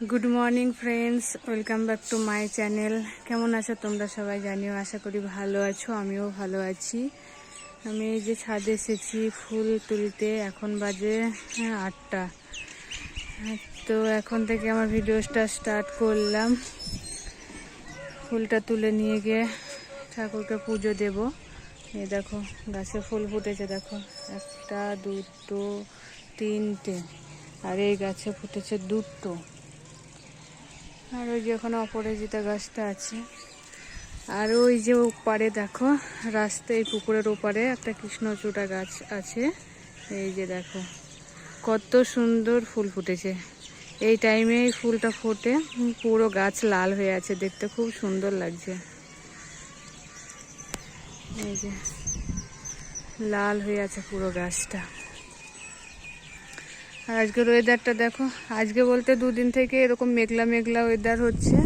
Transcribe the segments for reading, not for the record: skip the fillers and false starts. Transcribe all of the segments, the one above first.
Good morning friends, welcome back to my channel. কেমন আছো তোমরা সবাই? জানিও, আশা করি ভালো আছো। আমিও ভালো আছি। আমি এই যে ছাদে এসেছি ফুল তুলতে। এখন বাজে 8টা। তো এখন থেকে আমার ভিডিওটা স্টার্ট করলাম। ফুলটা তুলে নিয়ে গিয়ে ঠাকুরকে পুজো দেব। এই দেখো গাছে ফুল ফুটেছে, দেখো 1, 2, 3টে, আর এই গাছে ফুটেছে 2টো। আর ওই যে ওখানে অপরাজিতা গাছটা আছে। আর ওই যে ওপারে দেখো রাস্তায়, এই পুকুরের ওপারে একটা কৃষ্ণচূড়া গাছ আছে। এই যে দেখো কত সুন্দর ফুল ফুটেছে। এই টাইমে এই ফুলটা ফোটে, পুরো গাছ লাল হয়ে আছে, দেখতে খুব সুন্দর লাগছে। এই যে লাল হয়ে আছে পুরো গাছটা। আর আজকের ওয়েদারটা দেখো, আজকে বলতে 2 দিন থেকে এরকম মেঘলা মেঘলা ওয়েদার হচ্ছে।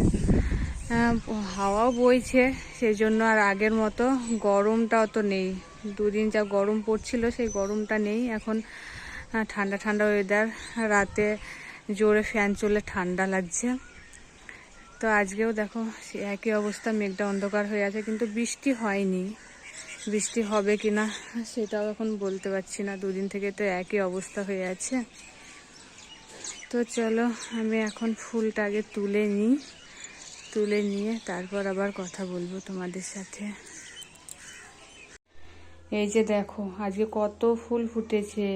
হাওয়াও বইছে, সেই জন্য আর আগের মতো গরমটা অত নেই। 2 দিন যা গরম পড়ছিল সেই গরমটা নেই এখন। ঠান্ডা ঠান্ডা ওয়েদার, রাতে জোরে ফ্যান চলে ঠান্ডা লাগছে। তো আজকেও দেখো একই অবস্থা, মেঘটা অন্ধকার হয়ে আছে, কিন্তু বৃষ্টি হয়নি। বৃষ্টি হবে কিনা সেটাও এখন বলতে পারছি না, 2 দিন থেকে তো একই অবস্থা হয়ে আছে। তো চলো আমি এখন ফুলটা আগে তুলে নিই, তুলে নিয়ে তারপর আবার কথা বলবো তোমাদের সাথে। এই যে দেখো আজকে কত ফুল ফুটেছে।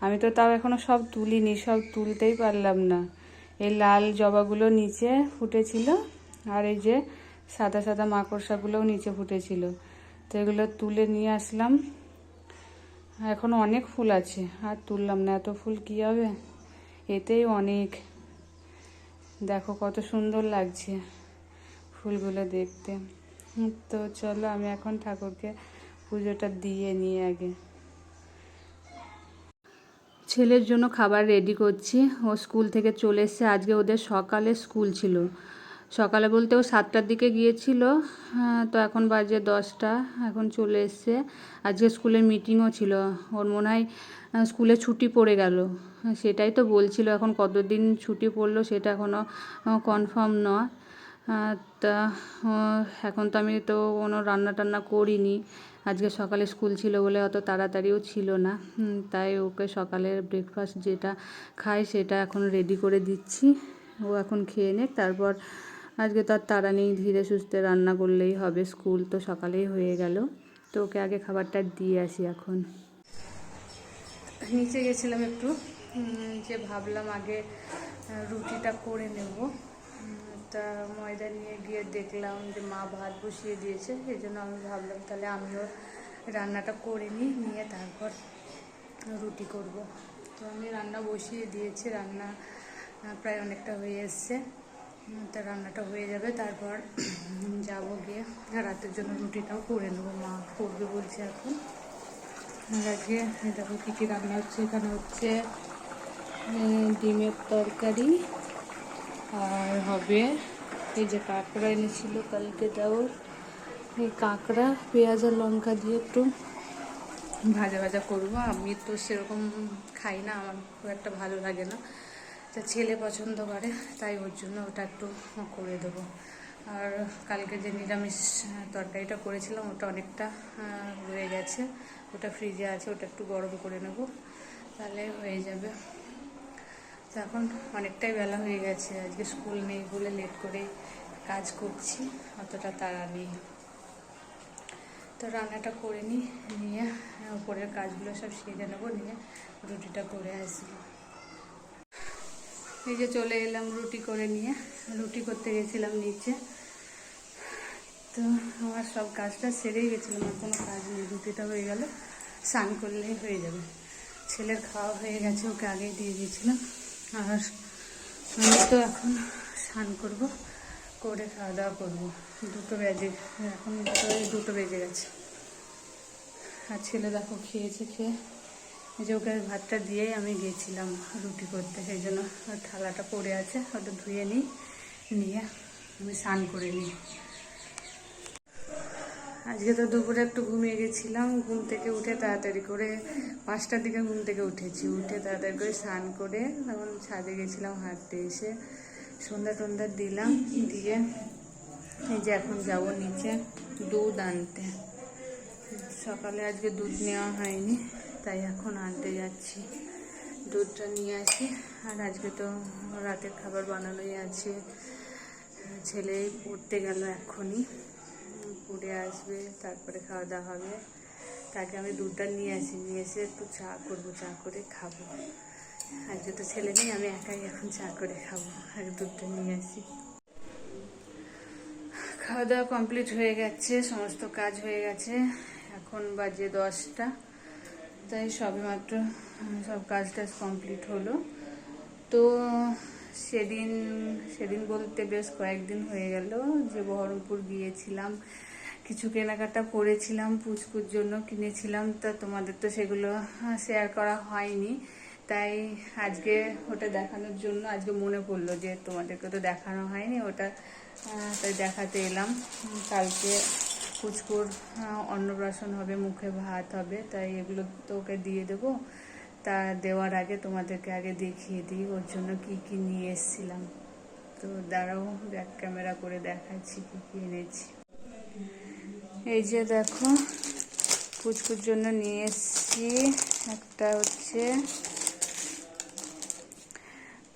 আমি তো তাও এখনো সব তুলিনি, সব তুলতেই পারলাম না। এই লাল জবাগুলো নিচে ফুটেছিল, আর এই যে সাদা সাদা মাকড়সাগুলোও নিচে ফুটেছিল। তো এগুলো তুলে নিয়ে আসলাম। এখনো অনেক ফুল আছে, আর তুললাম না, এত ফুল কী হবে, এতেই অনেক। দেখো কত সুন্দর লাগছে ফুলগুলো দেখতে। তো চলো আমি এখন ঠাকুরকে পুজোটা দিয়ে নিয়ে আগে। ছেলের জন্য খাবার রেডি করছি। ও স্কুল থেকে চলে এসছে। আজকে ওদের সকালে স্কুল ছিল। সকালে বলতে ও 7টার দিকে গিয়েছিল, তো এখন বাজে 10টা, এখন চলে এসছে। আজকে স্কুলের মিটিংও ছিল। ওর মনে হয় স্কুলে ছুটি পড়ে গেল, সেটাই তো বলছিল। এখন কতদিন ছুটি পড়লো সেটা এখনও কনফার্ম নয়। তা এখন তো আমি তো কোনো রান্না টান্না করিনি। আজকে সকালে স্কুল ছিল বলে অত তাড়াতাড়িও ছিল না, তাই ওকে সকালের ব্রেকফাস্ট যেটা খায় সেটা এখন রেডি করে দিচ্ছি। ও এখন খেয়ে নে, তারপর আজকে তো আর তাড়া নেই, ধীরে সুস্থে রান্না করলেই হবে, স্কুল তো সকালেই হয়ে গেল। তো ওকে আগে খাবারটা দিয়ে আসি। এখন নিচে গেছিলাম একটু, যে ভাবলাম আগে রুটিটা করে নেব। তা ময়দা নিয়ে গিয়ে দেখলাম যে মা ভাত বসিয়ে দিয়েছে, সেই জন্য আমি ভাবলাম তাহলে আমিও রান্নাটা করে নিয়ে তারপর রুটি করব। তো আমি রান্না বসিয়ে দিয়েছি, রান্না প্রায় অনেকটা হয়ে এসছে। তা রান্নাটা হয়ে যাবে, তারপর যাব গিয়ে রাতের জন্য রুটিটাও করে নেবো। মা করবে বলছে এখন। আজকে দেখো কী কী রান্না হচ্ছে। এখানে হচ্ছে ডিমের তরকারি, আর হবে এই যে কাঁকড়া এনেছিল কালকে দেওর, এই কাঁকড়া পেঁয়াজ আর লঙ্কা দিয়ে একটু ভাজা ভাজা করবো। আমি তো সেরকম খাই না, আমার খুব একটা ভালো লাগে না, তা ছেলে পছন্দ করে, তাই ওর জন্য ওটা একটু করে দেবো। আর কালকে যে নিরামিষ তরকারিটা করেছিলাম ওটা অনেকটা রয়ে গেছে, ওটা ফ্রিজে আছে, ওটা একটু গরম করে নেব, তাহলে হয়ে যাবে। তো এখন অনেকটাই বেলা হয়ে গেছে, আজকে স্কুল নেই বলে লেট করে কাজ করছি, অতটা তাড়া নেই। তো রান্নাটা করে নিয়ে উপরের কাজগুলো সব সেরে নেবো, নিয়ে রুটিটা করে আসবো। এই যে চলে এলাম রুটি করে নিয়ে। রুটি করতে গেছিলাম নিচে, তো আমার সব কাজটা সেরেই গেছিলাম, আর কোনো কাজ নেই। রুটিটা হয়ে গেল, স্নান করলেই হয়ে যাবে। ছেলের খাওয়া হয়ে গেছে, ওকে আগেই দিয়ে দিয়েছিলাম। আর আমি তো এখন স্নান করব, করে খাওয়া দাওয়া করবো। 2টো বেজে, এখন 2টো বেজে গেছে। আর ছেলে দেখো খেয়েছে, খেয়ে যে ওকে ভাতটা দিয়েই আমি গিয়েছিলাম রুটি করতে, সেই জন্য থালাটা পড়ে আছে, ওটা ধুয়ে নিয়ে আমি স্নান করে নিই। আজকে তো দুপুরে একটু ঘুমিয়ে গেছিলাম, ঘুম থেকে উঠে তাড়াতাড়ি করে 5টার দিকে ঘুম থেকে উঠেছি, উঠে তাড়াতাড়ি করে স্নান করে তখন ছাদে গেছিলাম হাঁটতে। এসে সন্ধ্যা টন্ধ্যা দিলাম, দিয়ে এই যে এখন যাব নিচে দুধ আনতে। সকালে আজকে দুধ নেওয়া হয়নি, তাই এখন আনতে যাচ্ছি। দুধটা নিয়ে আসি। আর আজকে তো রাতের খাবার বানানোই আছে। ছেলে পড়তে গেল এখনই, পড়ে আসবে, তারপরে খাওয়া দাওয়া হবে। তাকে আমি দুধটা নিয়ে আসি, নিয়ে এসে একটু চা করবো, চা করে খাবো। আজকে তো ছেলে নেই, আমি একাই এখন চা করে খাবো। আর দুধটা নিয়ে আসি। খাওয়া দাওয়া কমপ্লিট হয়ে গেছে, সমস্ত কাজ হয়ে গেছে। এখন বাজে 10টা, তাই সবেমাত্র সব কাজ টাজ কমপ্লিট হলো। তো সেদিন বলতে বেশ কয়েকদিন হয়ে গেল যে বহরমপুর গিয়েছিলাম, কিছু কেনাকাটা করেছিলাম, পুচকুর জন্য কিনেছিলাম। তা তোমাদের তো সেগুলো শেয়ার করা হয়নি, তাই আজকে ওটা দেখানোর জন্য আজকে মনে পড়লো যে তোমাদেরকে তো দেখানো হয়নি ওটা, তাই দেখাতে এলাম। কালকে পুচকুর অন্নপ্রাশন হবে, মুখে ভাত হবে, তাই এগুলো তো ওকে দিয়ে দেবো। তা দেওয়ার আগে তোমাদেরকে আগে দেখিয়ে দিই ওর জন্য কি কি নিয়ে এসেছিলাম। তো দাঁড়াও, ব্যাক ক্যামেরা করে দেখাচ্ছি কি কি এনেছি। এই যে দেখো, পুচকুর জন্য নিয়ে এসেছি একটা হচ্ছে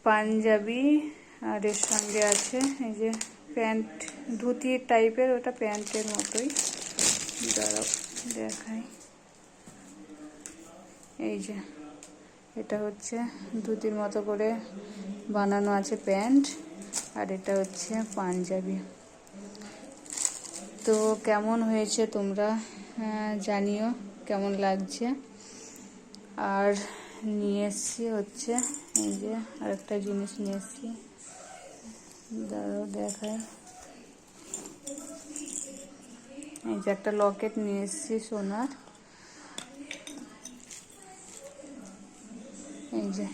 পাঞ্জাবি, আর এর সঙ্গে আছে এই যে প্যান্ট, ধুতি টাইপের, ওটা প্যান্টের মতোই। দাঁড়াও দেখাই। এই যে এটা হচ্ছে ধুতির মতো করে বানানো আছে প্যান্ট, আর এটা হচ্ছে পাঞ্জাবি। তো কেমন হয়েছে তোমরা জানিও কেমন লাগছে। আর নিয়ে এসছি হচ্ছে এই যে আরেকটা জিনিস নিয়ে এসছি, দাঁড়াও দেখাই। এই যে একটা লকেট নিয়ে এসছি সোনার, এই যে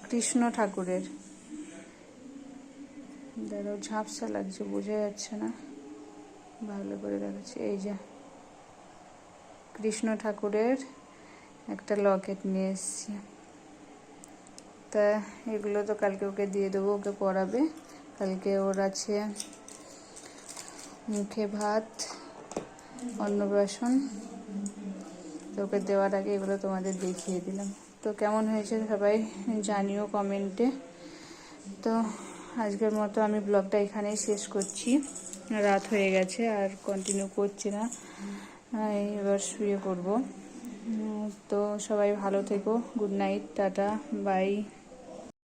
কৃষ্ণ ঠাকুরের। দাঁড়াও, ঝাপসা লাগছে, বোঝা যাচ্ছে না, ভালো করে দেখাচ্ছি। এই যে কৃষ্ণ ঠাকুরের একটা লকেট নিয়ে এসছি। তা এগুলো তো কালকে ওকে দিয়ে দেবো, ওকে পরাবে। কালকে ওর আছে মুখে ভাত, অন্নপ্রাশন। তো ওকে দেওয়ার আগে এগুলো তোমাদের দেখিয়ে দিলাম। তো কেমন হয়েছে সবাই জানিও কমেন্টে। তো আজকের মতো আমি ব্লগটা এখানেই শেষ করছি, রাত হয়ে গেছে, আর কন্টিনিউ করছি না, এবার শুয়ে পড়বো। তো সবাই ভালো থেকো, গুড নাইট, টাটা, বাই।